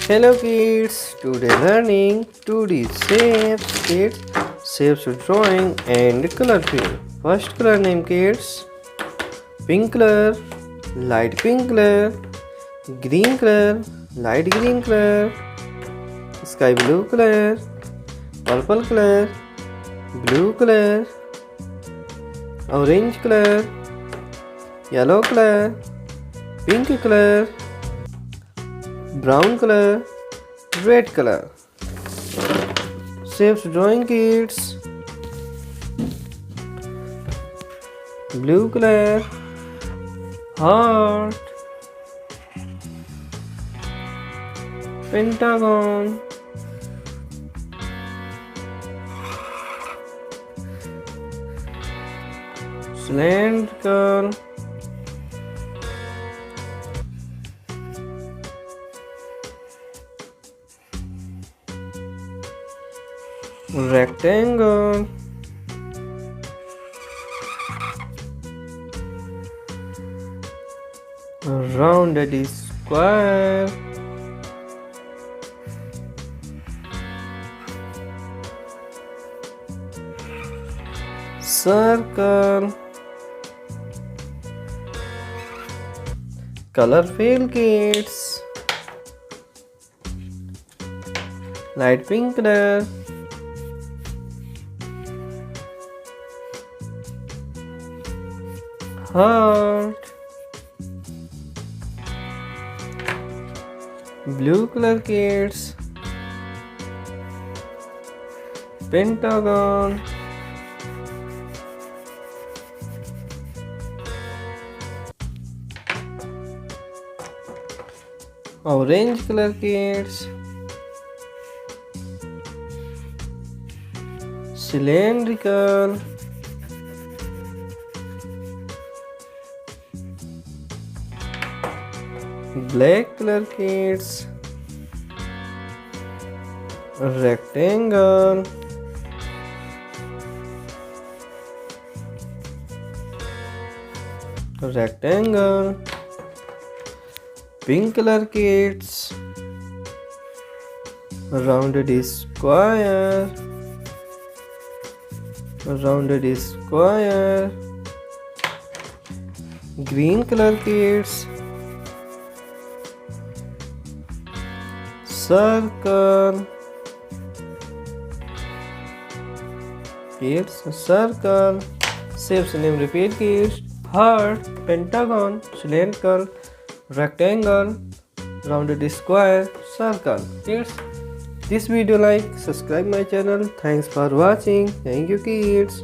Hello kids, today learning 2D shapes, kids, shapes drawing and color fill. First color name kids, pink color, light pink color, green color, light green color, sky blue color, purple color, blue color, orange color, yellow color, pink color, brown color, red color. Shapes drawing kids. Blue color, heart, pentagon, cylindrical, rectangle, rounded square, circle. Color fill kids. Light pink color, heart, blue color kids, pentagon, orange color kids, cylindrical, black color kids, rectangle, rectangle, pink color kids, rounded square, rounded square, green color kids, circle, kids, circle. Shapes name repeat kids, heart, pentagon, cylindrical, rectangle, rounded square, circle. Kids, this video like, subscribe my channel. Thanks for watching. Thank you kids.